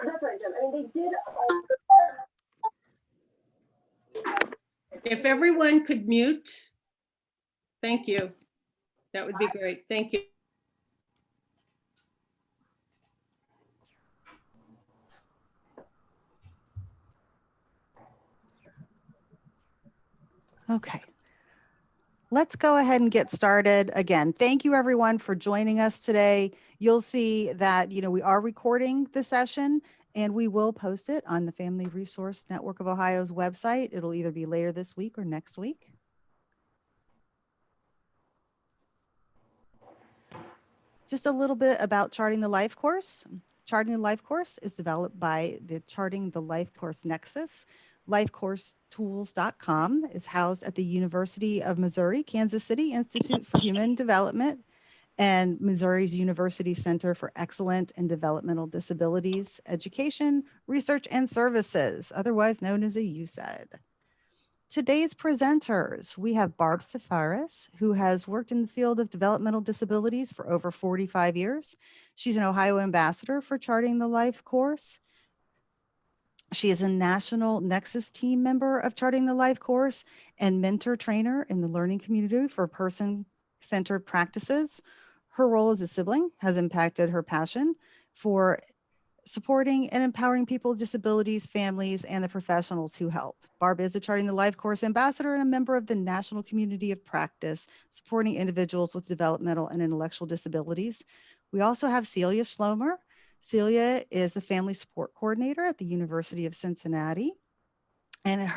That's right, Jim. I mean, they did. If everyone could mute, thank you. That would be great. Thank you. Okay. Let's go ahead and get started. Again, thank you everyone for joining us today. You'll see that, we are recording the session and we will post it on the Family Resource Network of Ohio's website. It'll either be later this week or next week. Just a little bit about Charting the Life Course. Charting the Life Course is developed by the Charting the Life Course Nexus. LifeCourseTools.com is housed at the University of Missouri, Kansas City Institute for Human Development and Missouri's University Center for Excellence in Developmental Disabilities, Education, Research, and Services, otherwise known as a USED. Today's presenters, we have Barb Safaris, who has worked in the field of developmental disabilities for over 45 years. She's an Ohio ambassador for Charting the Life Course. She is a national Nexus team member of Charting the Life Course and mentor trainer in the learning community for person-centered practices. Her role as a sibling has impacted her passion for supporting and empowering people with disabilities, families, and the professionals who help. Barb is a Charting the Life Course ambassador and a member of the national community of practice, supporting individuals with developmental and intellectual disabilities. We also have Celia Schlomer. Celia is the family support coordinator at the University of Cincinnati. And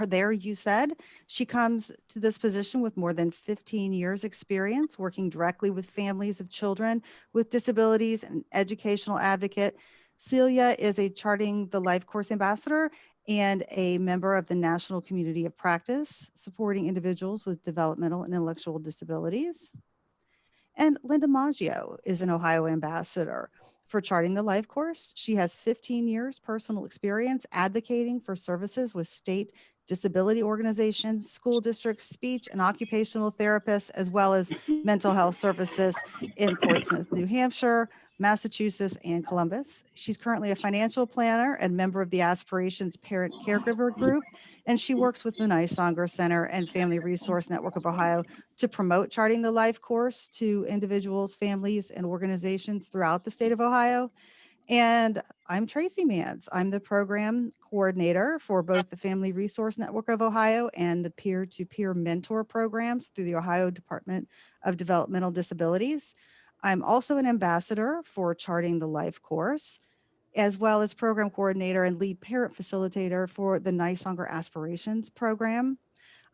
you said, she comes to this position with more than 15 years experience working directly with families of children with disabilities and educational advocate. Celia is a Charting the Life Course ambassador and a member of the National Community of Practice, supporting individuals with developmental and intellectual disabilities. And Linda Maggio is an Ohio ambassador for Charting the Life Course. She has 15 years personal experience advocating for services with state disability organizations, school districts, speech and occupational therapists, as well as mental health services in Portsmouth, New Hampshire, Massachusetts, and Columbus. She's currently a financial planner and member of the Aspirations Parent Caregiver Group, and she works with the Nysonger Center and Family Resource Network of Ohio to promote Charting the Life Course to individuals, families, and organizations throughout the state of Ohio. And I'm Tracy Mance. I'm the program coordinator for both the Family Resource Network of Ohio and the peer-to-peer mentor programs through the Ohio Department of Developmental Disabilities. I'm also an ambassador for Charting the Life Course, as well as program coordinator and lead parent facilitator for the Nysonger Aspirations program.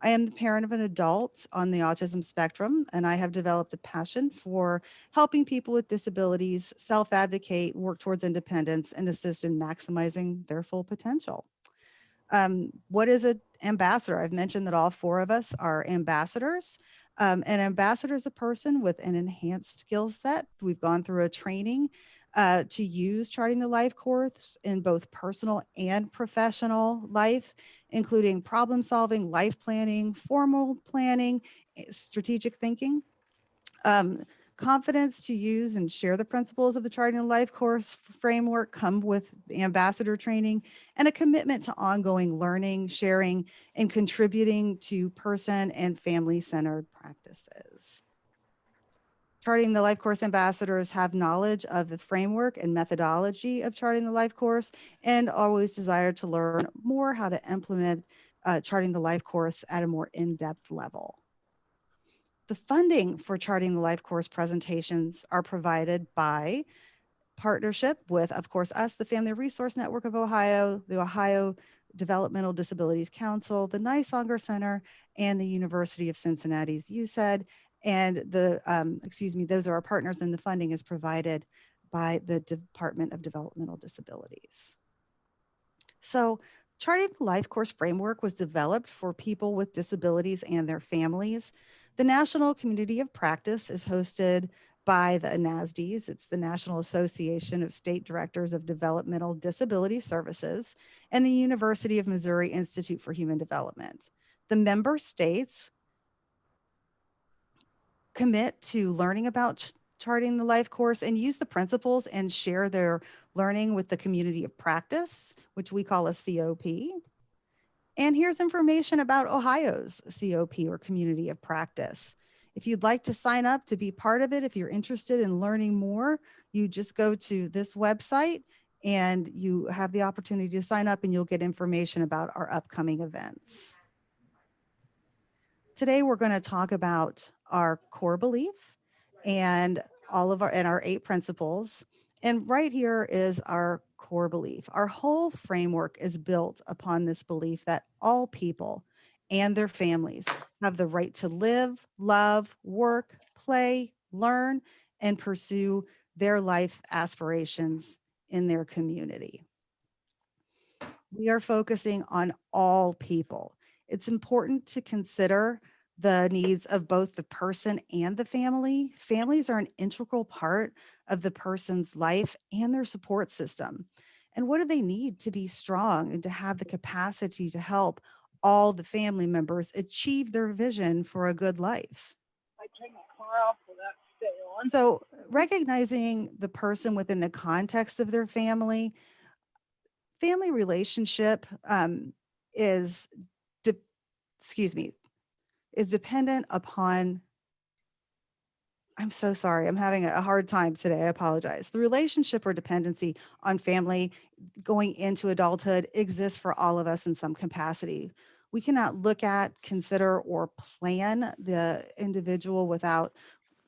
I am the parent of an adult on the autism spectrum, and I have developed a passion for helping people with disabilities self-advocate, work towards independence, and assist in maximizing their full potential. What is an ambassador? I've mentioned that all four of us are ambassadors. An ambassador is a person with an enhanced skill set. We've gone through a training to use Charting the Life Course in both personal and professional life, including problem solving, life planning, formal planning, strategic thinking. Confidence to use and share the principles of the Charting the Life Course framework come with ambassador training and a commitment to ongoing learning, sharing, and contributing to person and family-centered practices. Charting the Life Course ambassadors have knowledge of the framework and methodology of Charting the Life Course and always desire to learn more how to implement Charting the Life Course at a more in-depth level. The funding for Charting the Life Course presentations are provided by partnership with, of course, us, the Family Resource Network of Ohio, the Ohio Developmental Disabilities Council, the Nysonger Center, and the University of Cincinnati's USED. And those are our partners, and the funding is provided by the Department of Developmental Disabilities. So Charting the Life Course framework was developed for people with disabilities and their families. The National Community of Practice is hosted by the NASDs. It's the National Association of State Directors of Developmental Disability Services, and the University of Missouri Institute for Human Development. The member states commit to learning about Charting the Life Course and use the principles and share their learning with the community of practice, which we call a COP. And here's information about Ohio's COP, or community of practice. If you'd like to sign up to be part of it, if you're interested in learning more, you just go to this website and you have the opportunity to sign up, and you'll get information about our upcoming events. Today, we're going to talk about our core belief and our 8 principles. And right here is our core belief. Our whole framework is built upon this belief that all people and their families have the right to live, love, work, play, learn, and pursue their life aspirations in their community. We are focusing on all people. It's important to consider the needs of both the person and the family. Families are an integral part of the person's life and their support system. And what do they need to be strong and to have the capacity to help all the family members achieve their vision for a good life? I take my car off, will that stay on? So, recognizing the person within the context of their family relationship is dependent upon, I'm so sorry, I'm having a hard time today, I apologize. The relationship or dependency on family going into adulthood exists for all of us in some capacity. We cannot look at, consider, or plan the individual without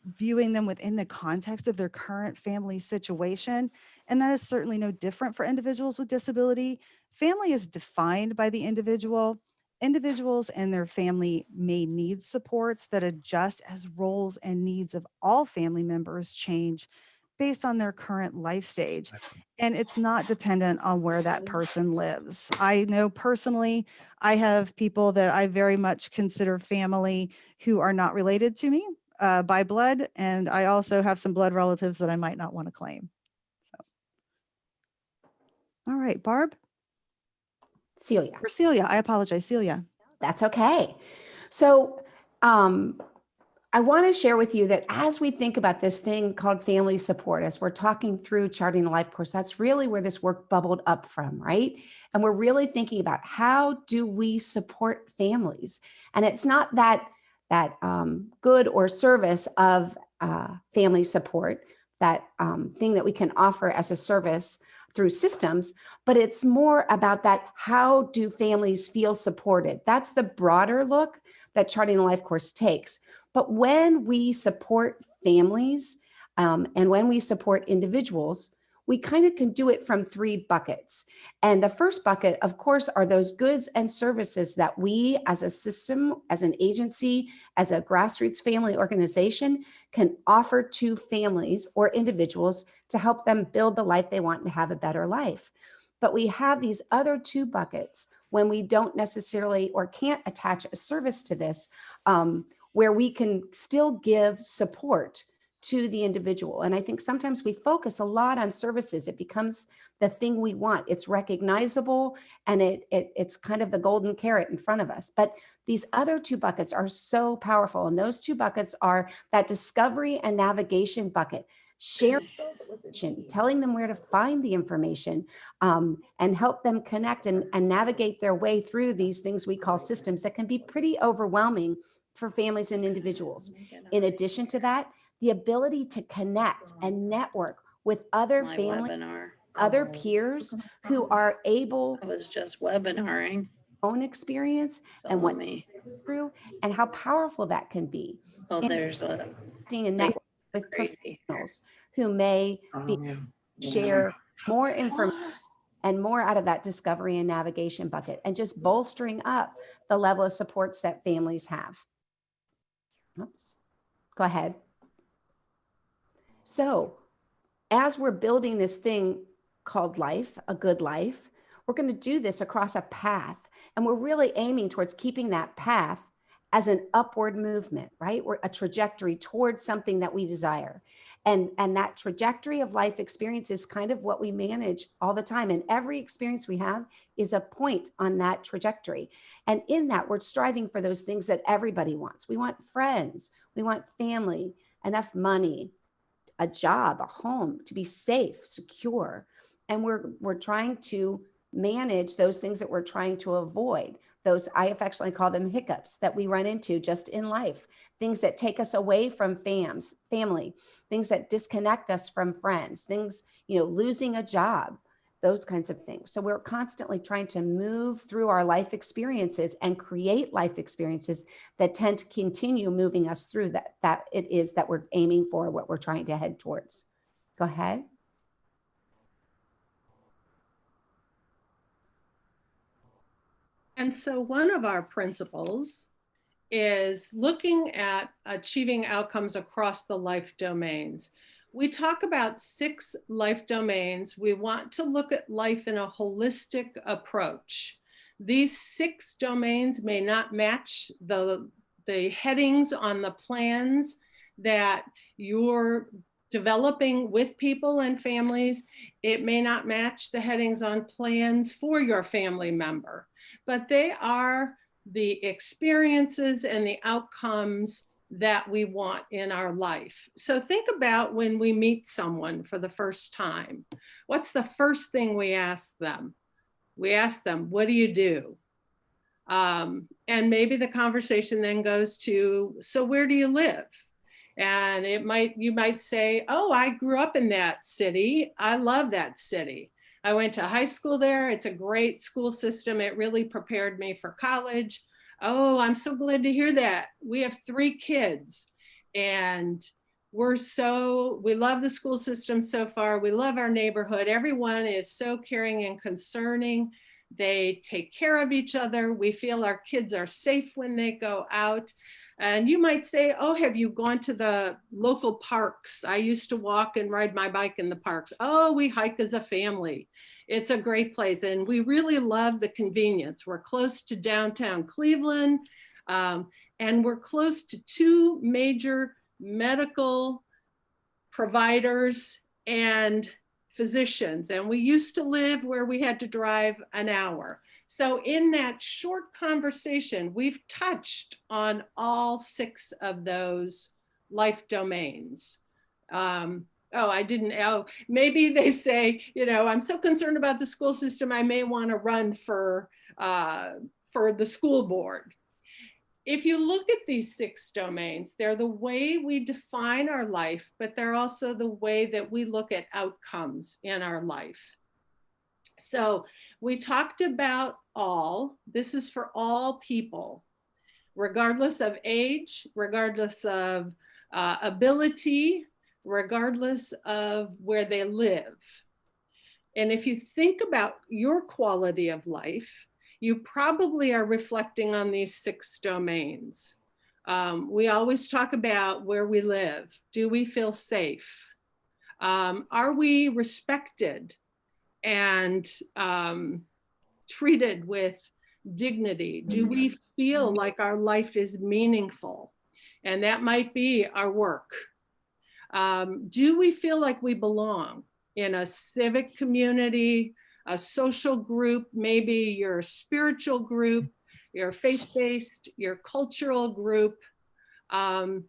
viewing them within the context of their current family situation. And that is certainly no different for individuals with disability. Family is defined by the individual. Individuals and their family may need supports that adjust as roles and needs of all family members change based on their current life stage. And it's not dependent on where that person lives. I know personally, I have people that I very much consider family who are not related to me by blood. And I also have some blood relatives that I might not want to claim. So. All right, Barb? Celia. Or Celia, I apologize, Celia. That's okay. So I want to share with you that as we think about this thing called family support, as we're talking through charting the life course, that's really where this work bubbled up from, right? And we're really thinking about how do we support families? And it's not that good or service of family support, that thing that we can offer as a service through systems, but it's more about that, how do families feel supported? That's the broader look that Charting the Life course takes. But when we support families and when we support individuals, we kind of can do it from 3 buckets. And the first bucket, of course, are those goods and services that we as a system, as an agency, as a grassroots family organization can offer to families or individuals to help them build the life they want and have a better life. But we have these other 2 buckets when we don't necessarily or can't attach a service to this, where we can still give support to the individual. And I think sometimes we focus a lot on services. It becomes the thing we want. It's recognizable, and it's kind of the golden carrot in front of us. But these other 2 buckets are so powerful. And those 2 buckets are that discovery and navigation bucket. Share information, telling them where to find the information, and help them connect and navigate their way through these things we call systems that can be pretty overwhelming for families and individuals. In addition to that, the ability to connect and network with other families, other peers who are able. I was just webinaring. Own experience and what through and how powerful that can be. Well, there's a network with professionals who may share more information and more out of that discovery and navigation bucket, and just bolstering up the level of supports that families have. Oops. Go ahead. So as we're building this thing called life, a good life, we're going to do this across a path. And we're really aiming towards keeping that path as an upward movement, right? We're a trajectory towards something that we desire. And that trajectory of life experience is kind of what we manage all the time. And every experience we have is a point on that trajectory. And in that, we're striving for those things that everybody wants. We want friends, we want family, enough money, a job, a home, to be safe, secure. And we're trying to manage those things that we're trying to avoid. Those, I affectionately call them hiccups that we run into just in life, things that take us away from family, things that disconnect us from friends, things, losing a job, those kinds of things. So we're constantly trying to move through our life experiences and create life experiences that tend to continue moving us through that it is that we're aiming for, what we're trying to head towards. Go ahead. And so one of our principles is looking at achieving outcomes across the life domains. We talk about 6 life domains. We want to look at life in a holistic approach. These 6 domains may not match the headings on the plans that you're developing with people and families. It may not match the headings on plans for your family member, but they are the experiences and the outcomes that we want in our life. So think about when we meet someone for the first time. What's the first thing we ask them? We ask them, what do you do? And maybe the conversation then goes to, so where do you live? And you might say, oh, I grew up in that city. I love that city. I went to high school there. It's a great school system. It really prepared me for college. Oh, I'm so glad to hear that. We have 3 kids and we love the school system so far. We love our neighborhood. Everyone is so caring and concerning. They take care of each other. We feel our kids are safe when they go out. And you might say, oh, have you gone to the local parks? I used to walk and ride my bike in the parks. Oh, we hike as a family. It's a great place. And we really love the convenience. We're close to downtown Cleveland, and we're close to 2 major medical providers and physicians. And we used to live where we had to drive an hour. So in that short conversation, we've touched on all 6 of those life domains. Maybe they say, I'm so concerned about the school system, I may want to run for the school board. If you look at these 6 domains, they're the way we define our life, but they're also the way that we look at outcomes in our life. So we talked about this is for all people, regardless of age, regardless of ability, regardless of where they live. And if you think about your quality of life, you probably are reflecting on these 6 domains. We always talk about where we live. Do we feel safe? Are we respected and treated with dignity? Do we feel like our life is meaningful? And that might be our work. Do we feel like we belong in a civic community, a social group, maybe your spiritual group, your faith-based, your cultural group? Do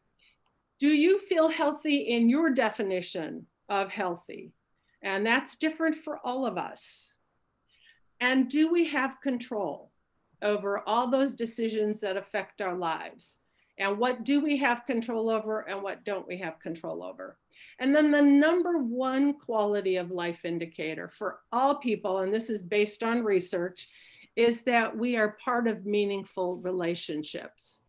you feel healthy in your definition of healthy? And that's different for all of us. And do we have control over all those decisions that affect our lives? And what do we have control over and what don't we have control over? And then the number 1 quality of life indicator for all people, and this is based on research, is that we are part of meaningful relationships.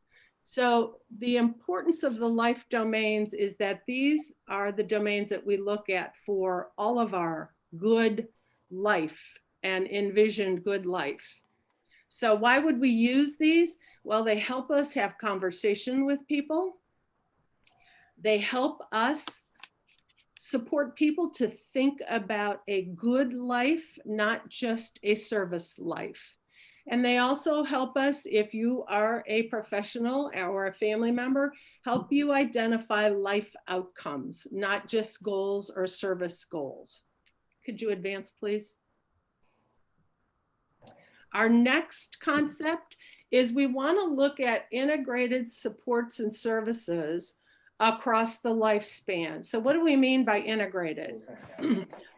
So the importance of the life domains is that these are the domains that we look at for all of our good life and envisioned good life. So why would we use these? Well, they help us have conversation with people. They help us support people to think about a good life, not just a service life. And they also help us, if you are a professional or a family member, help you identify life outcomes, not just goals or service goals. Could you advance, please? Our next concept is we want to look at integrated supports and services across the lifespan. So what do we mean by integrated?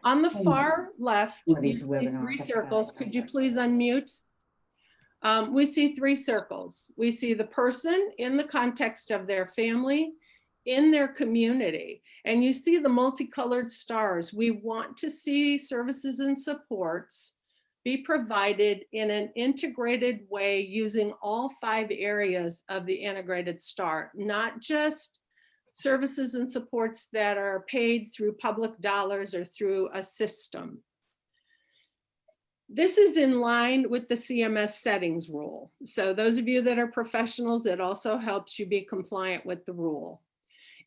On the far left, you see three circles. Could you please unmute? We see three circles. We see the person in the context of their family, in their community, and you see the multicolored stars. We want to see services and supports be provided in an integrated way using all 5 areas of the integrated star, not just services and supports that are paid through public dollars or through a system. This is in line with the CMS settings rule. So those of you that are professionals, it also helps you be compliant with the rule.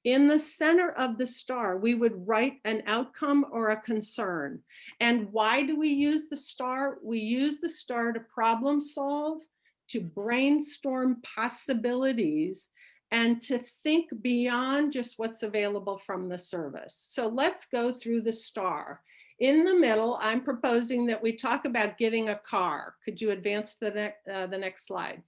In the center of the star, we would write an outcome or a concern. And why do we use the star? We use the star to problem solve, to brainstorm possibilities, and to think beyond just what's available from the service. So let's go through the star. In the middle, I'm proposing that we talk about getting a car. Could you advance the next slide?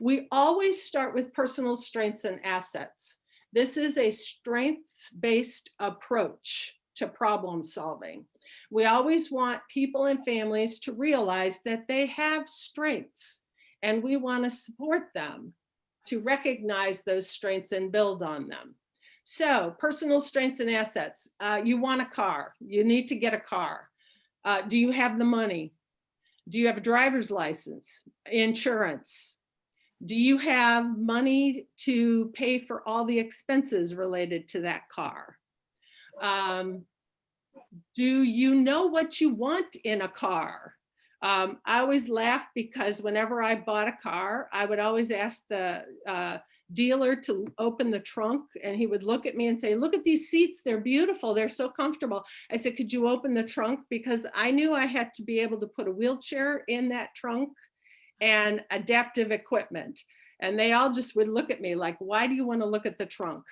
We always start with personal strengths and assets. This is a strengths-based approach to problem solving. We always want people and families to realize that they have strengths, and we want to support them to recognize those strengths and build on them. So personal strengths and assets. You want a car. You need to get a car. Do you have the money? Do you have a driver's license? Insurance? Do you have money to pay for all the expenses related to that car? Do you know what you want in a car? I always laugh because whenever I bought a car, I would always ask the dealer to open the trunk, and he would look at me and say, look at these seats, they're beautiful, they're so comfortable. I said, could you open the trunk? Because I knew I had to be able to put a wheelchair in that trunk and adaptive equipment. And they all just would look at me like, why do you want to look at the trunk?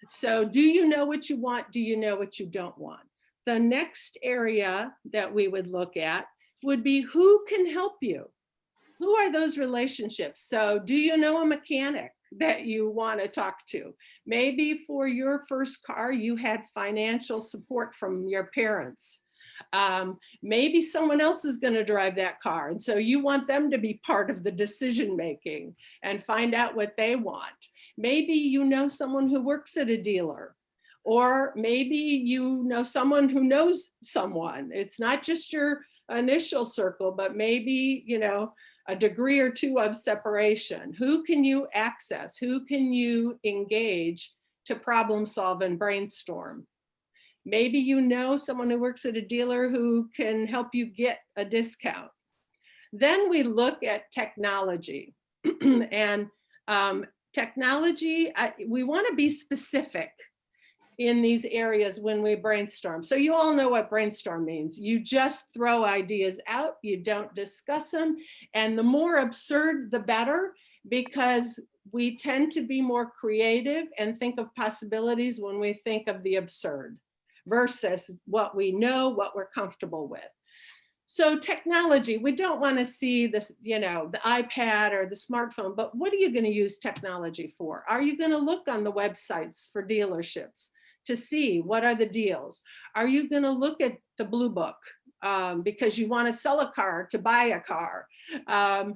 So do you know what you want? Do you know what you don't want? The next area that we would look at would be who can help you? Who are those relationships? So do you know a mechanic that you want to talk to? Maybe for your first car, you had financial support from your parents. Maybe someone else is going to drive that car, and so you want them to be part of the decision making and find out what they want. Maybe you know someone who works at a dealer, or maybe you know someone who knows someone. It's not just your initial circle, but maybe, you know, a degree or two of separation. Who can you access? Who can you engage to problem solve and brainstorm? Maybe you know someone who works at a dealer who can help you get a discount. Then we look at technology. And technology, we want to be specific in these areas when we brainstorm. So you all know what brainstorm means. You just throw ideas out, you don't discuss them. And the more absurd, the better, because we tend to be more creative and think of possibilities when we think of the absurd versus what we know, what we're comfortable with. So technology, we don't want to see this, you know, the iPad or the smartphone, but what are you going to use technology for? Are you going to look on the websites for dealerships to see what are the deals? Are you going to look at the Blue Book because you want to sell a car to buy a car? Are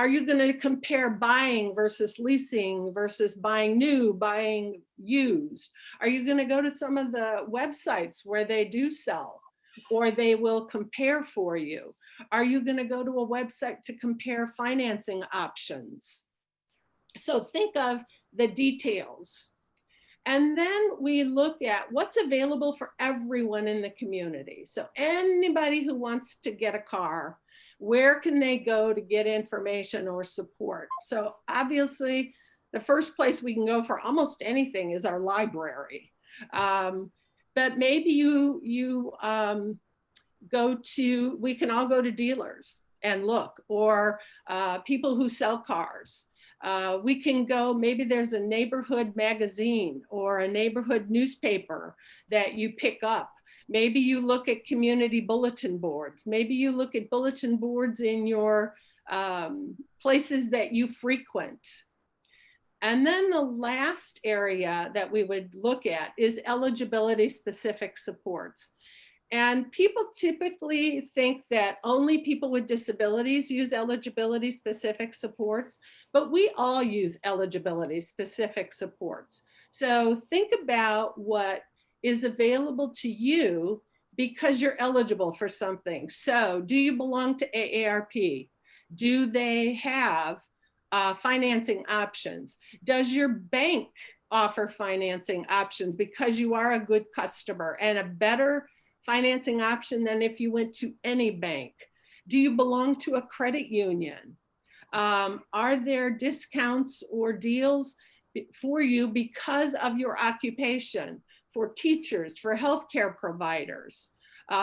you going to compare buying versus leasing versus buying new, buying used? Are you going to go to some of the websites where they do sell, or they will compare for you? Are you going to go to a website to compare financing options? So think of the details. And then we look at what's available for everyone in the community. So anybody who wants to get a car, where can they go to get information or support? So obviously, the first place we can go for almost anything is our library. But maybe we can all go to dealers and look, or people who sell cars. We can go, maybe there's a neighborhood magazine or a neighborhood newspaper that you pick up. Maybe you look at community bulletin boards. Maybe you look at bulletin boards in your places that you frequent. And then the last area that we would look at is eligibility specific supports. And people typically think that only people with disabilities use eligibility specific supports, but we all use eligibility specific supports. So think about what is available to you because you're eligible for something. So do you belong to AARP? Do they have financing options? Does your bank offer financing options because you are a good customer and a better financing option than if you went to any bank? Do you belong to a credit union? Are there discounts or deals for you because of your occupation, for teachers, for healthcare providers?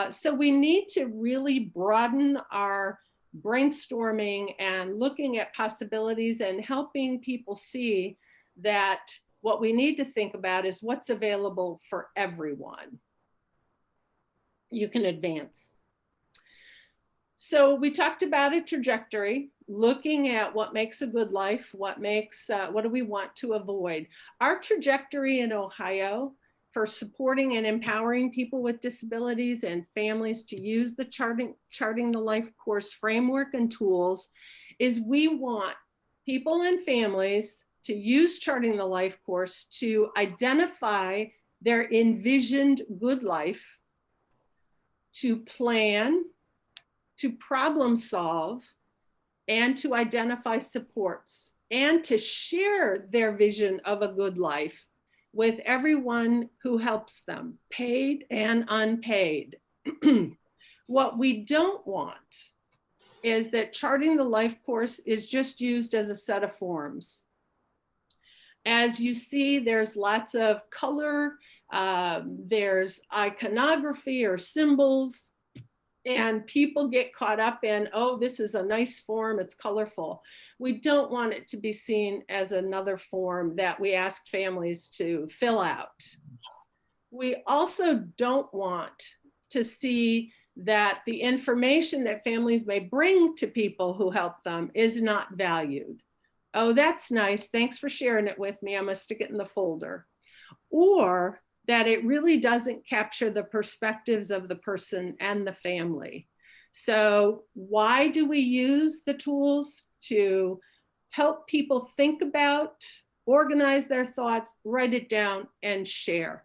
So we need to really broaden our brainstorming and looking at possibilities and helping people see that what we need to think about is what's available for everyone. You can advance. So we talked about a trajectory, looking at what makes a good life, what do we want to avoid. Our trajectory in Ohio for supporting and empowering people with disabilities and families to use the Charting the Life course framework and tools is we want people and families to use Charting the Life course to identify their envisioned good life, to plan, to problem solve, and to identify supports, and to share their vision of a good life with everyone who helps them, paid and unpaid. What we don't want is that Charting the Life course is just used as a set of forms. As you see, there's lots of color, there's iconography or symbols, and people get caught up in, oh, this is a nice form, it's colorful. We don't want it to be seen as another form that we ask families to fill out. We also don't want to see that the information that families may bring to people who help them is not valued. Oh, that's nice, thanks for sharing it with me, I'm gonna stick it in the folder. Or that it really doesn't capture the perspectives of the person and the family. So why do we use the tools? To help people think about, organize their thoughts, write it down, and share.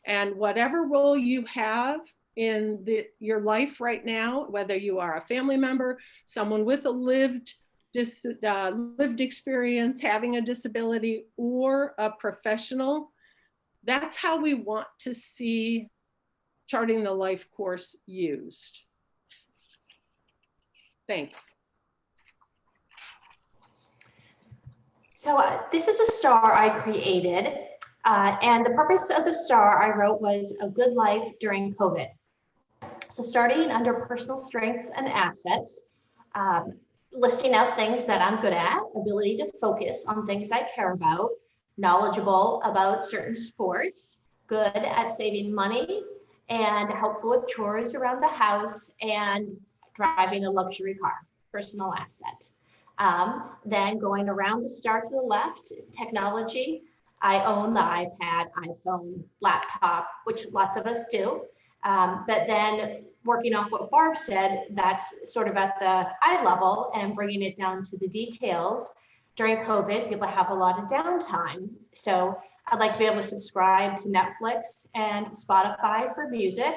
And whatever role you have in your life right now, whether you are a family member, someone with a lived experience, having a disability, or a professional, that's how we want to see Charting the Life course used. Thanks. So this is a star I created, and the purpose of the star I wrote was a good life during COVID. So starting under personal strengths and assets, listing out things that I'm good at, ability to focus on things I care about, knowledgeable about certain sports, good at saving money, and helpful with chores around the house, and driving a luxury car, personal asset. Then going around the star to the left, technology. I own the iPad, iPhone, laptop, which lots of us do. But then working off what Barb said, that's sort of at the eye level and bringing it down to the details. During COVID, people have a lot of downtime. So I'd like to be able to subscribe to Netflix and Spotify for music.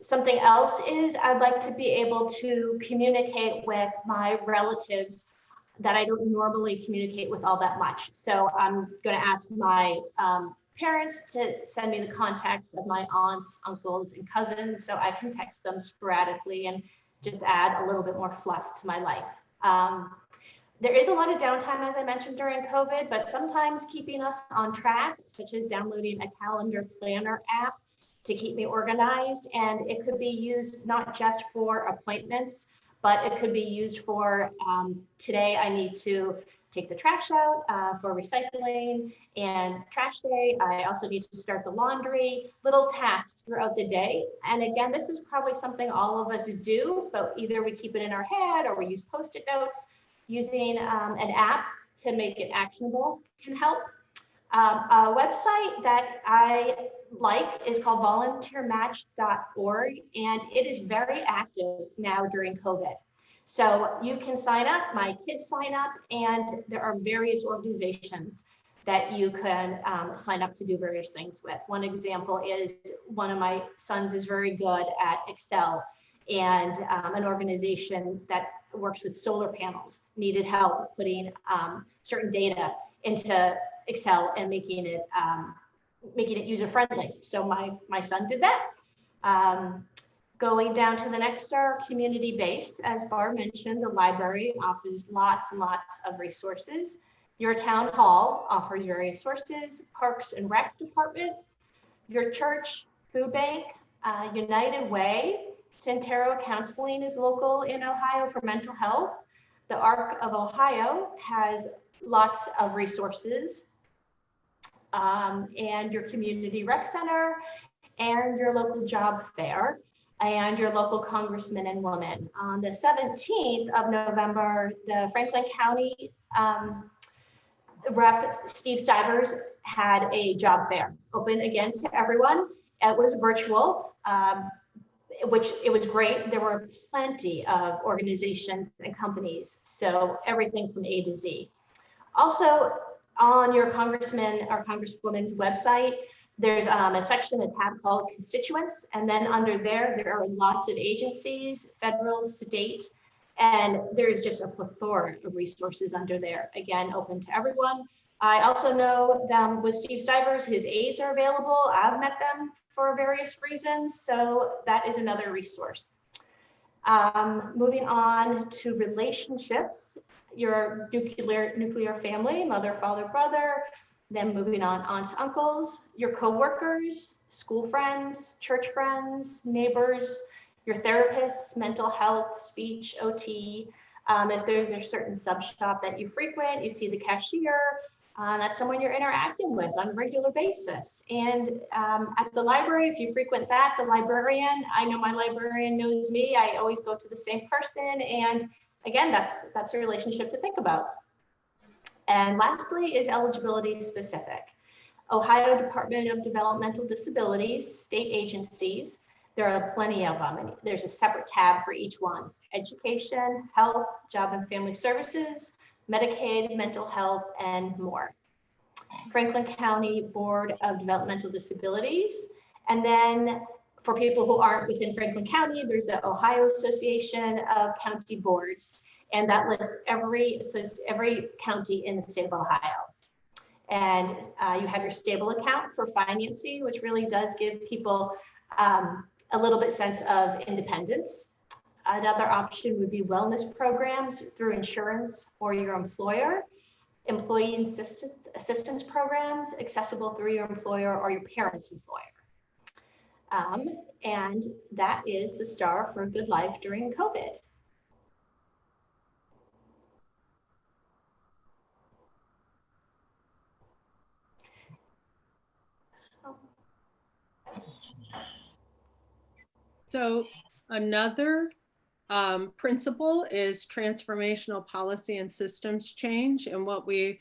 Something else is I'd like to be able to communicate with my relatives that I don't normally communicate with all that much. So I'm going to ask my parents to send me the contacts of my aunts, uncles, and cousins so I can text them sporadically and just add a little bit more fluff to my life. There is a lot of downtime, as I mentioned, during COVID, but sometimes keeping us on track, such as downloading a calendar planner app to keep me organized. And it could be used not just for appointments, but it could be used for today I need to take the trash out for recycling and trash day. I also need to start the laundry, little tasks throughout the day. And again, this is probably something all of us do, but either we keep it in our head or we use Post-it notes. Using an app to make it actionable can help. A website that I like is called volunteermatch.org, and it is very active now during COVID. So you can sign up, my kids sign up, and there are various organizations that you can sign up to do various things with. One example is one of my sons is very good at Excel, and an organization that works with solar panels needed help putting certain data into Excel and making it user friendly. So my son did that. Going down to the next star, community based, as Barb mentioned, the library offers lots and lots of resources. Your town hall offers various sources, parks and rec department, your church, food bank, United Way, Santero Counseling is local in Ohio for mental health. The Arc of Ohio has lots of resources, and your community rec center, and your local job fair, and your local congressmen and women. On the 17th of November, the Franklin County Rep Steve Stivers had a job fair open again to everyone. It was virtual, which it was great. There were plenty of organizations and companies, so everything from A to Z. Also, on your congressman or congresswoman's website, there's a section, a tab called constituents, and then under there are lots of agencies, federal, state, and there's just a plethora of resources under there, again, open to everyone. I also know with Steve Stivers, his aides are available. I've met them for various reasons, so that is another resource. Moving on to relationships, your nuclear family, mother, father, brother, then moving on, aunts, uncles, your coworkers, school friends, church friends, neighbors, your therapists, mental health, speech, OT. If there's a certain sub shop that you frequent, you see the cashier, that's someone you're interacting with on a regular basis. And at the library, if you frequent that, the librarian, I know my librarian knows me. I always go to the same person. And again, that's a relationship to think about. And lastly is eligibility specific. Ohio Department of Developmental Disabilities, state agencies, there are plenty of them. And there's a separate tab for each one. Education, health, job and family services, Medicaid, mental health, and more. Franklin County Board of Developmental Disabilities. And then for people who aren't within Franklin County, there's the Ohio Association of County Boards, and that lists every county in the state of Ohio. And you have your stable account for financing, which really does give people a little bit sense of independence. Another option would be wellness programs through insurance or your employer, employee assistance programs accessible through your employer or your parent's employer. And that is the star for a good life during COVID. So another principle is transformational policy and systems change. And what we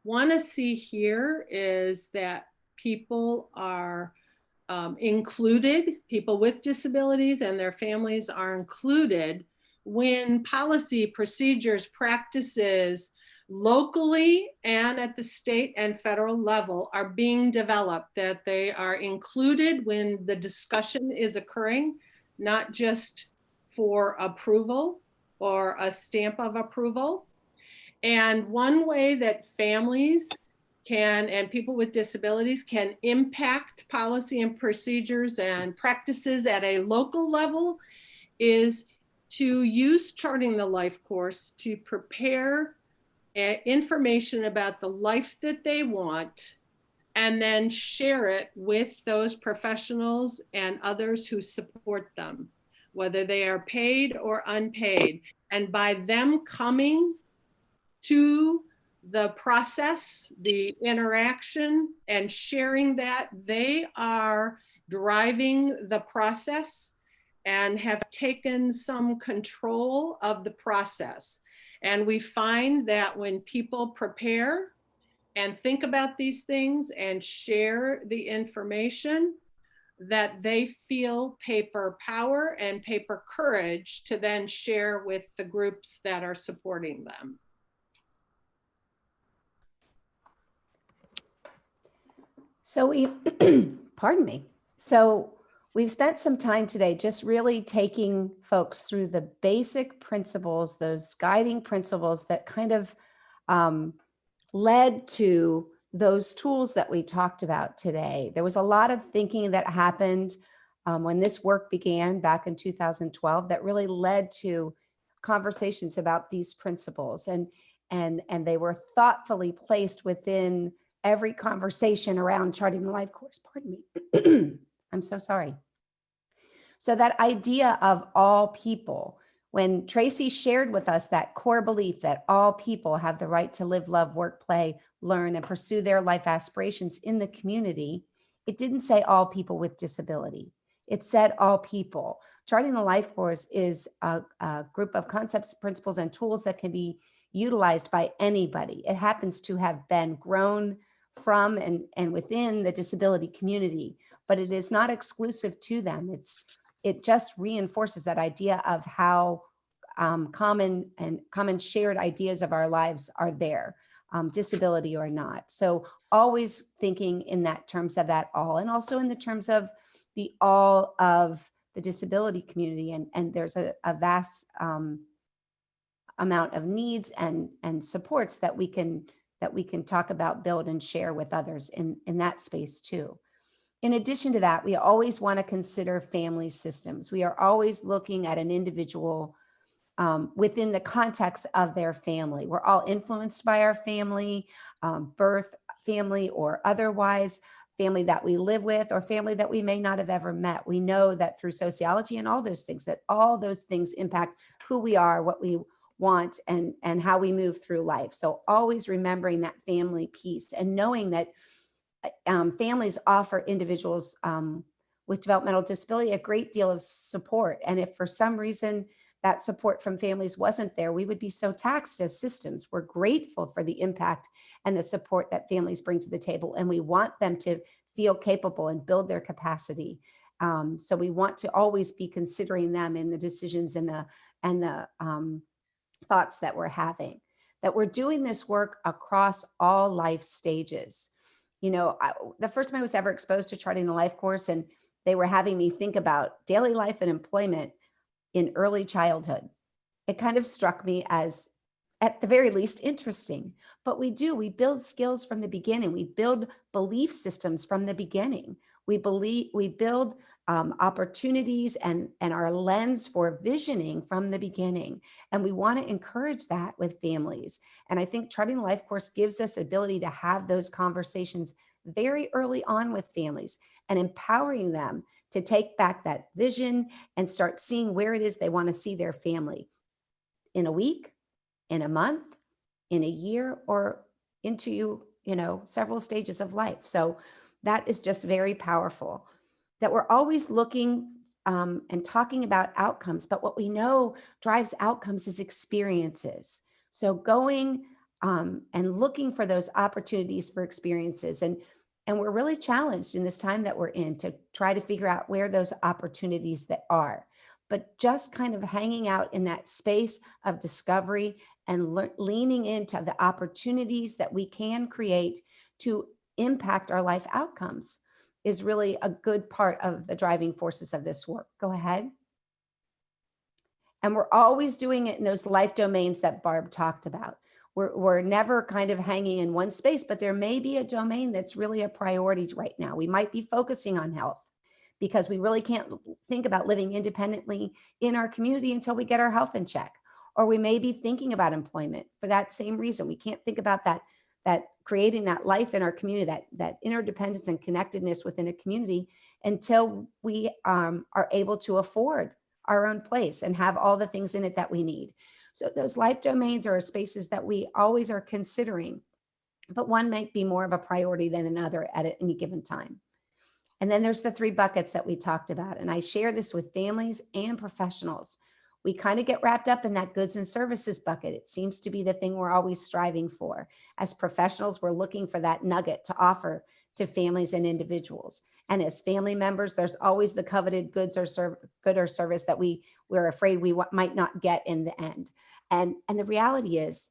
want to see here is that people are included, people with disabilities and their families are included when policy, procedures, practices locally and at the state and federal level are being developed, that they are included when the discussion is occurring, not just for approval or a stamp of approval. And one way that families can, and people with disabilities can impact policy and procedures and practices at a local level is to use Charting the Life course to prepare information about the life that they want and then share it with those professionals and others who support them, whether they are paid or unpaid. And by them coming to the process, the interaction, and sharing that, they are driving the process and have taken some control of the process. And we find that when people prepare and think about these things and share the information, that they feel paper power and paper courage to then share with the groups that are supporting them. So we, pardon me. So we've spent some time today just really taking folks through the basic principles, those guiding principles that kind of led to those tools that we talked about today. There was a lot of thinking that happened when this work began back in 2012 that really led to conversations about these principles, and they were thoughtfully placed within every conversation around charting the life course. Pardon me. I'm so sorry. So that idea of all people, when Tracy shared with us that core belief that all people have the right to live, love, work, play, learn, and pursue their life aspirations in the community, it didn't say all people with disability. It said all people. Charting the Life Course is a group of concepts, principles, and tools that can be utilized by anybody. It happens to have been grown from and within the disability community, but it is not exclusive to them. It just reinforces that idea of how common shared ideas of our lives are there, disability or not. So always thinking in that terms of that all, and also in the terms of the all of the disability community. And there's a vast amount of needs and supports that we can talk about, build, and share with others in that space too. In addition to that, we always want to consider family systems. We are always looking at an individual within the context of their family. We're all influenced by our family, birth family or otherwise, family that we live with or family that we may not have ever met. We know that through sociology and all those things, that all those things impact who we are, what we want, and how we move through life. So always remembering that family piece and knowing that families offer individuals with developmental disability a great deal of support. And if for some reason that support from families wasn't there, we would be so taxed as systems. We're grateful for the impact and the support that families bring to the table, and we want them to feel capable and build their capacity. So we want to always be considering them in the decisions and the thoughts that we're having, that we're doing this work across all life stages. You know, the first time I was ever exposed to charting the life course, and they were having me think about daily life and employment in early childhood, it kind of struck me as, at the very least, interesting. But we build skills from the beginning. We build belief systems from the beginning. We build opportunities and our lens for visioning from the beginning. And we want to encourage that with families. And I think Charting the Life Course gives us the ability to have those conversations very early on with families and empowering them to take back that vision and start seeing where it is they want to see their family in a week, in a month, in a year, or into, several stages of life. So that is just very powerful, that we're always looking and talking about outcomes, but what we know drives outcomes is experiences. So going and looking for those opportunities for experiences. And we're really challenged in this time that we're in to try to figure out where those opportunities that are, but just kind of hanging out in that space of discovery and leaning into the opportunities that we can create to impact our life outcomes is really a good part of the driving forces of this work. Go ahead. And we're always doing it in those life domains that Barb talked about. We're never kind of hanging in one space, but there may be a domain that's really a priority right now. We might be focusing on health because we really can't think about living independently in our community until we get our health in check. Or we may be thinking about employment for that same reason. We can't think about that creating that life in our community, that interdependence and connectedness within a community until we are able to afford our own place and have all the things in it that we need. So those life domains are spaces that we always are considering, but one might be more of a priority than another at any given time. And then there's the 3 buckets that we talked about. And I share this with families and professionals. We kind of get wrapped up in that goods and services bucket. It seems to be the thing we're always striving for. As professionals, we're looking for that nugget to offer to families and individuals. And as family members, there's always the coveted goods or good or service that we're afraid we might not get in the end. And the reality is,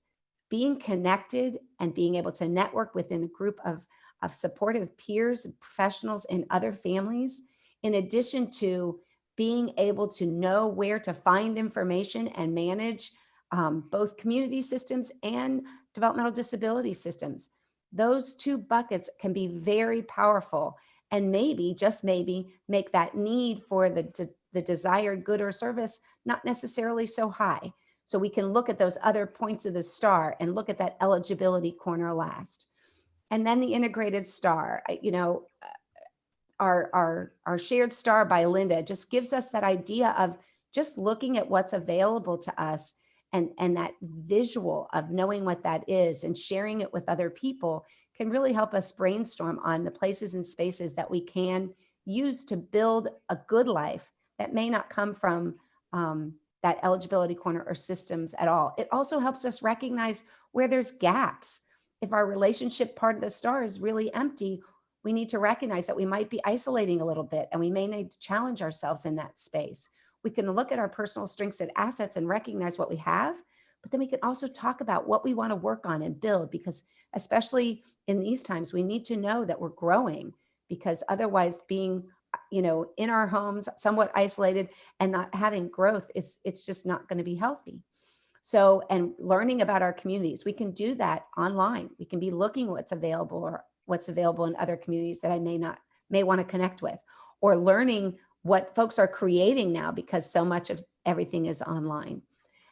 being connected and being able to network within a group of supportive peers, professionals, and other families, in addition to being able to know where to find information and manage both community systems and developmental disability systems. Those two buckets can be very powerful, and maybe, just maybe, make that need for the desired good or service not necessarily so high. So we can look at those other points of the star and look at that eligibility corner last. And then the integrated star, our shared star by Linda just gives us that idea of just looking at what's available to us, and that visual of knowing what that is and sharing it with other people can really help us brainstorm on the places and spaces that we can use to build a good life that may not come from that eligibility corner or systems at all. It also helps us recognize where there's gaps. If our relationship part of the star is really empty, we need to recognize that we might be isolating a little bit, and we may need to challenge ourselves in that space. We can look at our personal strengths and assets and recognize what we have, but then we can also talk about what we want to work on and build, because especially in these times, we need to know that we're growing, because otherwise being, in our homes, somewhat isolated and not having growth, it's just not going to be healthy. So, and learning about our communities, we can do that online. We can be looking what's available or what's available in other communities that I may want to connect with, or learning what folks are creating now, because so much of everything is online.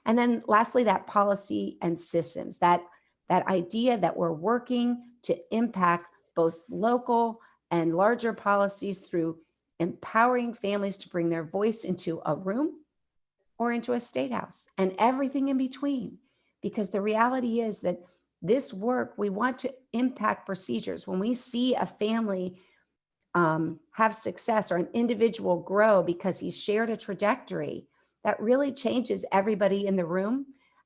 And then lastly, that policy and systems, that idea that we're working to impact both local and larger policies through empowering families to bring their voice into a room or into a state house and everything in between. Because the reality is that this work, we want to impact procedures. When we see a family have success, or an individual grow because he's shared a trajectory, that really changes everybody in the room.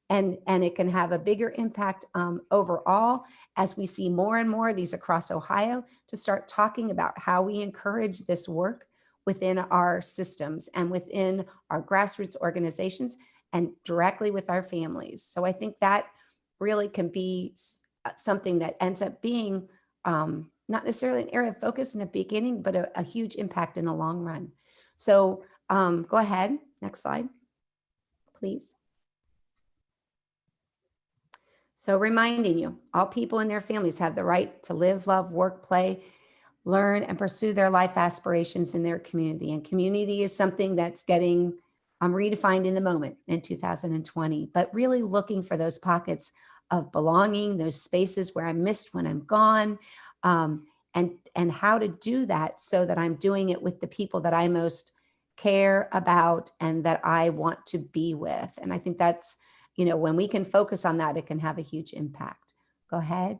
And it can have a bigger impact overall, as we see more and more of these across Ohio, to start talking about how we encourage this work within our systems and within our grassroots organizations and directly with our families. So I think that really can be something that ends up being not necessarily an area of focus in the beginning, but a huge impact in the long run. So go ahead, next slide, please. So reminding you, all people and their families have the right to live, love, work, play, learn, and pursue their life aspirations in their community. And community is something that's getting redefined in the moment in 2020, but really looking for those pockets of belonging, those spaces where I'm missed when I'm gone, and how to do that so that I'm doing it with the people that I most care about and that I want to be with. And I think that's, when we can focus on that, it can have a huge impact. Go ahead.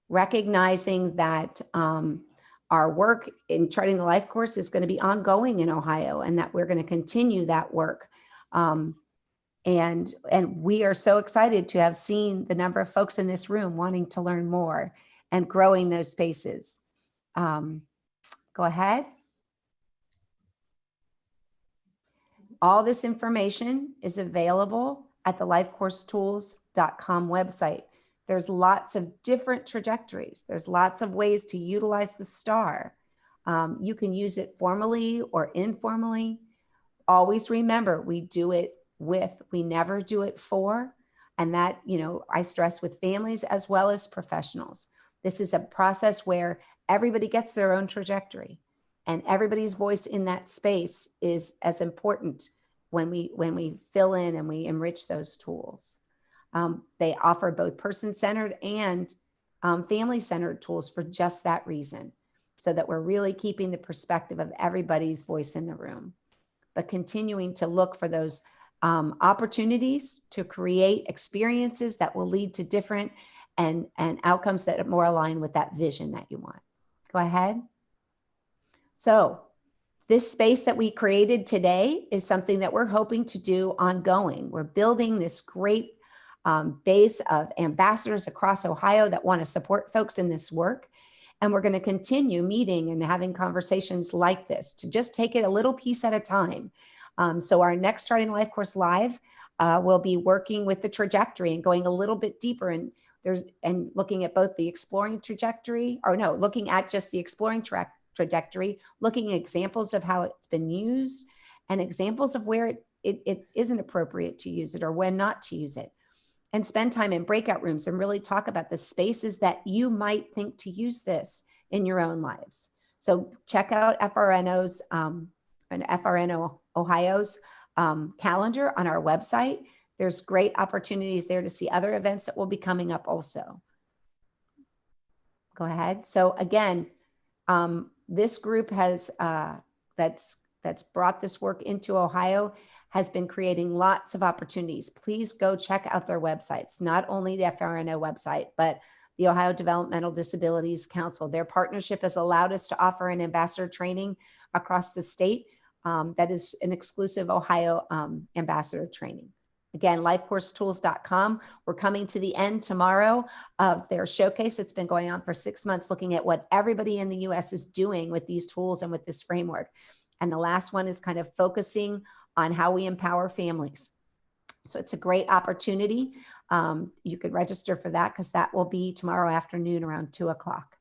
Recognizing that our work in charting the life course is going to be ongoing in Ohio, and that we're going to continue that work. And we are so excited to have seen the number of folks in this room wanting to learn more and growing those spaces. Go ahead. All this information is available at the lifecoursetools.com website. There's lots of different trajectories. There's lots of ways to utilize the star. You can use it formally or informally. Always remember, we do it with, we never do it for. And that, I stress with families as well as professionals. This is a process where everybody gets their own trajectory, and everybody's voice in that space is as important when we fill in and we enrich those tools. They offer both person-centered and family-centered tools for just that reason, so that we're really keeping the perspective of everybody's voice in the room, but continuing to look for those opportunities to create experiences that will lead to different and outcomes that are more aligned with that vision that you want. Go ahead. So This space that we created today is something that we're hoping to do ongoing. We're building this great base of ambassadors across Ohio that want to support folks in this work. And we're going to continue meeting and having conversations like this to just take it a little piece at a time. So our next Charting Life Course Live will be working with the trajectory and going a little bit deeper and looking at both the exploring trajectory, or no, looking at just the exploring trajectory, looking at examples of how it's been used and examples of where it isn't appropriate to use it or when not to use it. And spend time in breakout rooms and really talk about the spaces that you might think to use this in your own lives. So check out FRNO's and FRNO Ohio's calendar on our website. There's great opportunities there to see other events that will be coming up also. Go ahead. So again, this group has that's brought this work into Ohio has been creating lots of opportunities. Please go check out their websites, not only the FRNO website, but the Ohio Developmental Disabilities Council. Their partnership has allowed us to offer an ambassador training across the state that is an exclusive Ohio ambassador training. Again, lifecoursetools.com. We're coming to the end tomorrow of their showcase that's been going on for 6 months, looking at what everybody in the US is doing with these tools and with this framework. And the last one is kind of focusing on how we empower families. So it's a great opportunity. You could register for that because that will be tomorrow afternoon around 2 o'clock.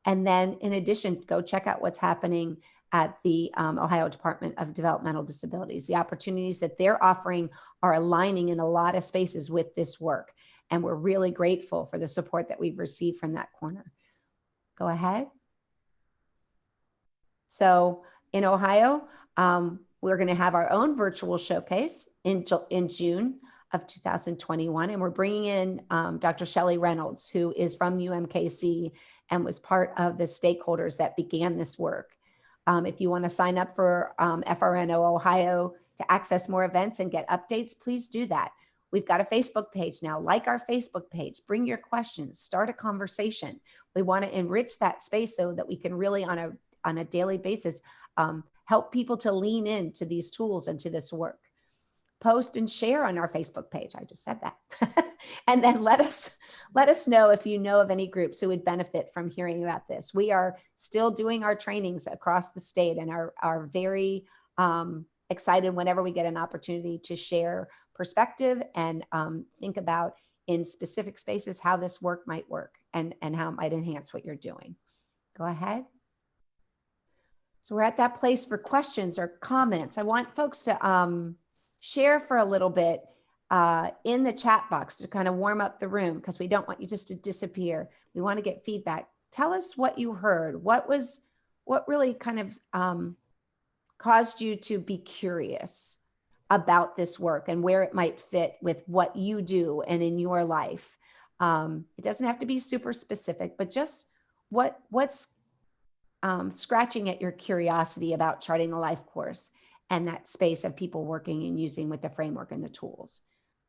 And then in addition, go check out what's happening at the Ohio Department of Developmental Disabilities. The opportunities that they're offering are aligning in a lot of spaces with this work. And we're really grateful for the support that we've received from that corner. Go ahead. So in Ohio, we're going to have our own virtual showcase in June of 2021. And we're bringing in Dr. Shelley Reynolds, who is from UMKC and was part of the stakeholders that began this work. If you want to sign up for FRNO Ohio to access more events and get updates, please do that. We've got a Facebook page now. Like our Facebook page, bring your questions, start a conversation. We want to enrich that space so that we can really on a daily basis help people to lean into these tools and to this work. Post and share on our Facebook page. I just said that. And then let us know if you know of any groups who would benefit from hearing about this. We are still doing our trainings across the state and are very excited whenever we get an opportunity to share perspective and think about in specific spaces how this work might work and how it might enhance what you're doing. Go ahead. So we're at that place for questions or comments. I want folks to share for a little bit in the chat box to kind of warm up the room because we don't want you just to disappear. We want to get feedback. Tell us what you heard. What really kind of caused you to be curious about this work and where it might fit with what you do and in your life. It doesn't have to be super specific, but just what's scratching at your curiosity about charting the life course and that space of people working and using with the framework and the tools.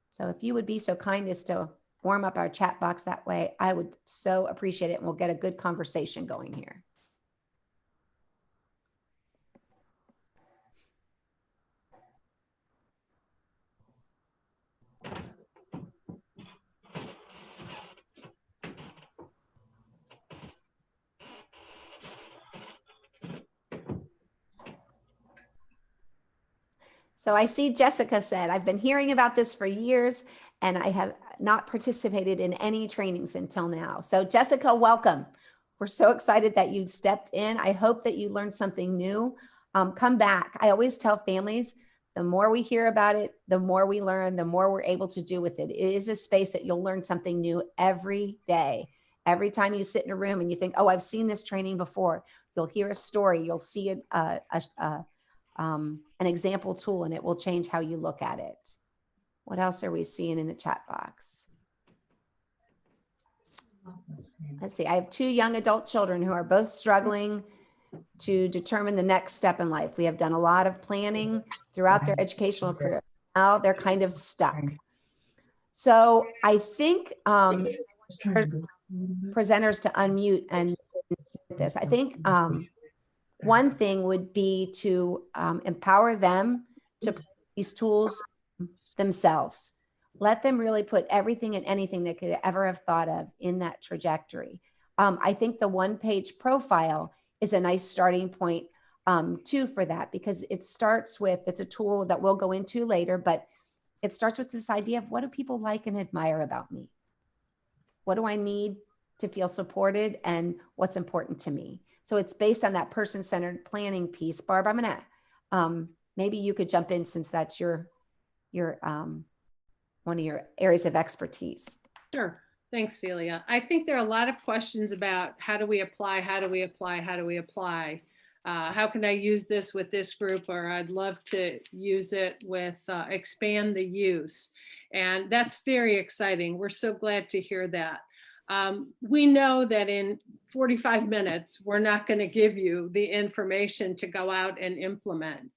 So if you would be so kind as to warm up our chat box that way, I would so appreciate it. And we'll get a good conversation going here. So I see Jessica said, I've been hearing about this for years and I have not participated in any trainings until now. So Jessica, welcome. We're so excited that you stepped in. I hope that you learned something new. Come back. I always tell families, the more we hear about it, the more we learn, the more we're able to do with it. It is a space that you'll learn something new every day. Every time you sit in a room and you think, oh, I've seen this training before, you'll hear a story, you'll see an example tool and it will change how you look at it. What else are we seeing in the chat box? Let's see, I have 2 young adult children who are both struggling to determine the next step in life. We have done a lot of planning throughout their educational career. Now they're kind of stuck. So I think presenters to unmute and this. I think One thing would be to empower them to play these tools themselves. Let them really put everything and anything they could ever have thought of in that trajectory. I think the one-page profile is a nice starting point too for that, because it starts with, it's a tool that we'll go into later, but it starts with this idea of what do people like and admire about me? What do I need to feel supported and what's important to me? So it's based on that person-centered planning piece. Barb, I'm gonna, maybe you could jump in since that's your one of your areas of expertise. Sure. Thanks, Celia. I think there are a lot of questions about how do we apply, how do we apply, how do we apply? How can I use this with this group? Or I'd love to use it with expand the use. And that's very exciting. We're so glad to hear that. We know that in 45 minutes, we're not going to give you the information to go out and implement.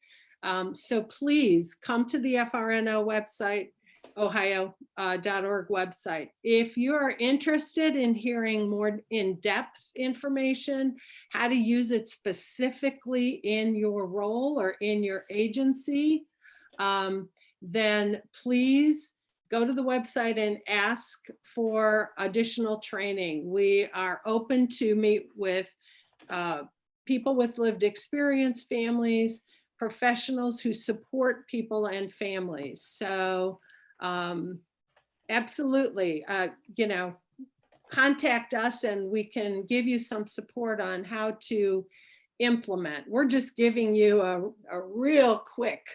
So please come to the FRNO website, ohio.org website. If you're interested in hearing more in-depth information, how to use it specifically in your role or in your agency, then please go to the website and ask for additional training. We are open to meet with people with lived experience, families, professionals who support people and families. So absolutely, you know, contact us and we can give you some support on how to implement. We're just giving you a real quick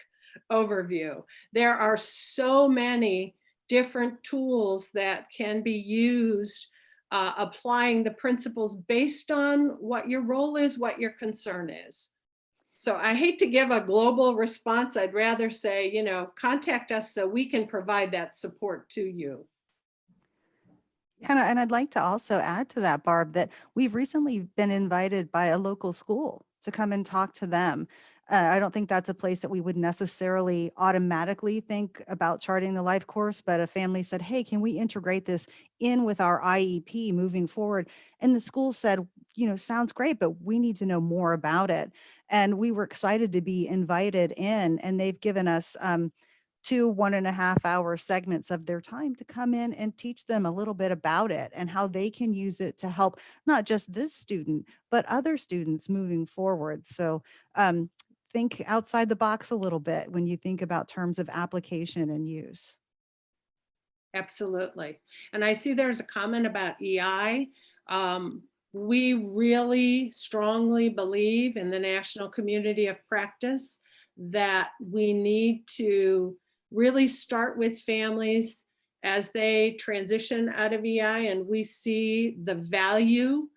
overview. There are so many different tools that can be used applying the principles based on what your role is, what your concern is. So I hate to give a global response. I'd rather say, you know, contact us so we can provide that support to you. And I'd like to also add to that, Barb, that we've recently been invited by a local school to come and talk to them. I don't think that's a place that we would necessarily automatically think about charting the life course, but a family said, hey, can we integrate this in with our IEP moving forward? And the school said, you know, sounds great, but we need to know more about it. And we were excited to be invited in, and they've given us 2 1.5-hour segments of their time to come in and teach them a little bit about it and how they can use it to help not just this student, but other students moving forward. So think outside the box a little bit when you think about terms of application and use. Absolutely. And I see there's a comment about EI. We really strongly believe in the national community of practice that we need to really start with families as they transition out of EI, and we see the value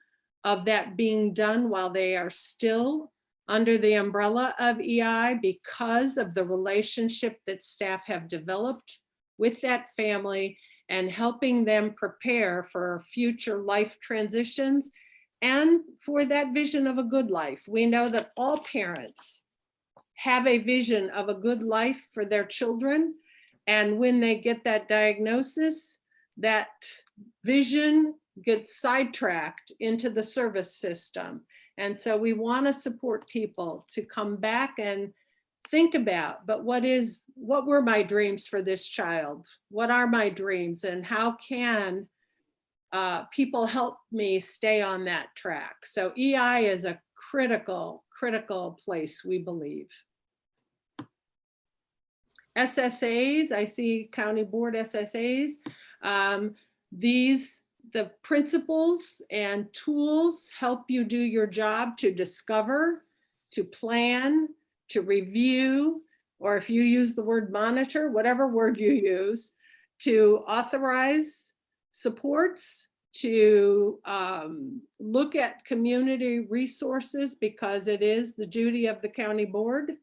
of that being done while they are still under the umbrella of EI because of the relationship that staff have developed with that family and helping them prepare for future life transitions and for that vision of a good life. We know that all parents have a vision of a good life for their children. And when they get that diagnosis, that vision gets sidetracked into the service system. And so we want to support people to come back and think about, but what were my dreams for this child? What are my dreams, and how can people help me stay on that track? So EI is a critical place, we believe. SSAs, I see county board SSAs. The principles and tools help you do your job to discover, to plan, to review, or if you use the word monitor, whatever word you use, to authorize supports, to look at community resources, because it is the duty of the county board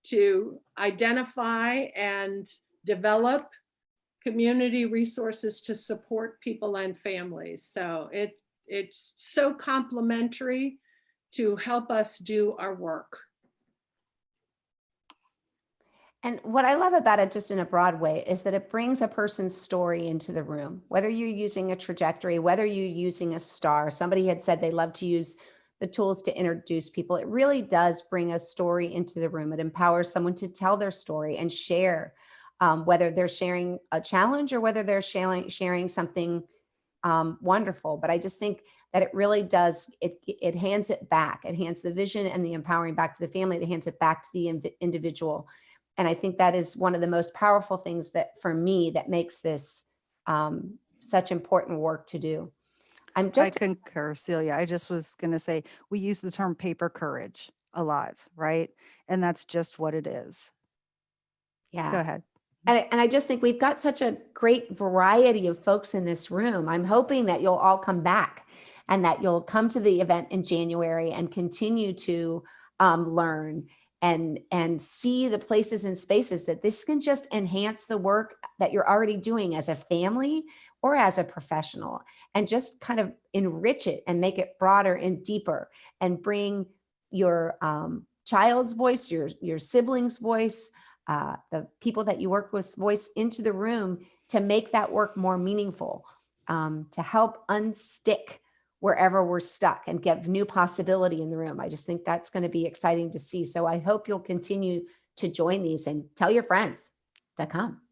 to identify and develop community resources to support people and families. So it's so complementary to help us do our work. And what I love about it, just in a broad way, is that it brings a person's story into the room, whether you're using a trajectory, whether you're using a star. Somebody had said they love to use the tools to introduce people. It really does bring a story into the room. It empowers someone to tell their story and share, whether they're sharing a challenge or whether they're sharing something wonderful. But I just think that it really does, it hands it back. It hands the vision and the empowering back to the family. It hands it back to the individual. And I think that is one of the most powerful things that for me, that makes this such important work to do. I concur, Celia. I just was going to say, we use the term paper courage a lot, right? And that's just what it is. Yeah. Go ahead. And I just think we've got such a great variety of folks in this room. I'm hoping that you'll all come back and that you'll come to the event in January and continue to learn and see the places and spaces that this can just enhance the work that you're already doing as a family or as a professional, and just kind of enrich it and make it broader and deeper, and bring your child's voice, your sibling's voice, the people that you work with voice into the room to make that work more meaningful, to help unstick wherever we're stuck and give new possibility in the room. I just think that's going to be exciting to see. So I hope you'll continue to join these and tell your friends to come.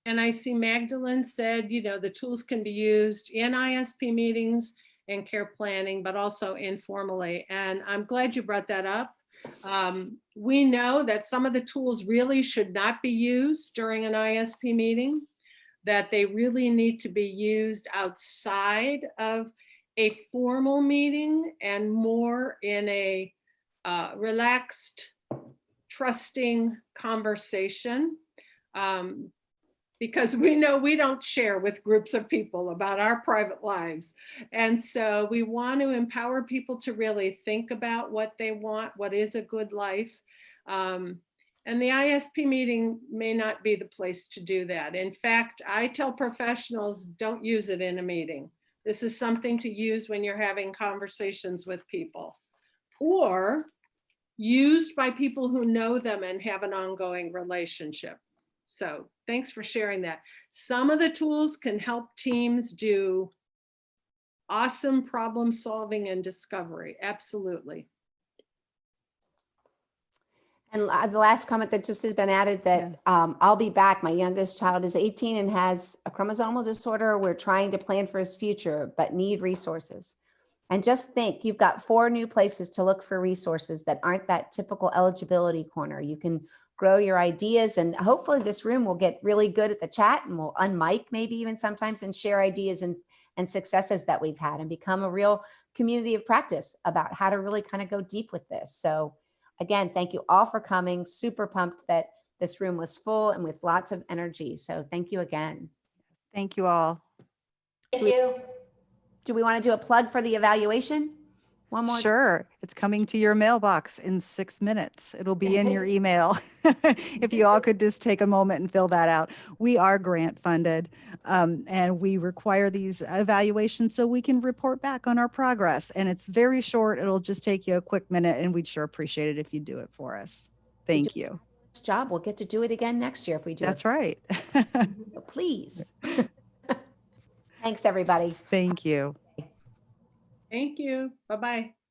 And I see Magdalene said, the tools can be used in ISP meetings and care planning, but also informally. And I'm glad you brought that up. We know that some of the tools really should not be used during an ISP meeting, that they really need to be used outside of a formal meeting and more in a relaxed, trusting conversation. Because we know we don't share with groups of people about our private lives. And so we want to empower people to really think about what they want, what is a good life. And the ISP meeting may not be the place to do that. In fact, I tell professionals, don't use it in a meeting. This is something to use when you're having conversations with people, or used by people who know them and have an ongoing relationship. So thanks for sharing that. Some of the tools can help teams do awesome problem solving and discovery. Absolutely. And the last comment that just has been added, that I'll be back. My youngest child is 18 and has a chromosomal disorder. We're trying to plan for his future, but need resources. And just think, you've got 4 new places to look for resources that aren't that typical eligibility corner. You can grow your ideas, and hopefully this room will get really good at the chat, and we'll unmic maybe even sometimes and share ideas and successes that we've had, and become a real community of practice about how to really kind of go deep with this. So again, thank you all for coming. Super pumped that this room was full and with lots of energy. So thank you again. Thank you all. Thank you. Do we want to do a plug for the evaluation? One more. Sure. It's coming to your mailbox in 6 minutes. It'll be in your email. If you all could just take a moment and fill that out. We are grant funded, and we require these evaluations so we can report back on our progress. And it's very short. It'll just take you a quick minute, and we'd sure appreciate it if you do it for us. Thank you. Job. We'll get to do it again next year if we do. That's right. Please. Thanks, everybody. Thank you. Thank you. Bye-bye.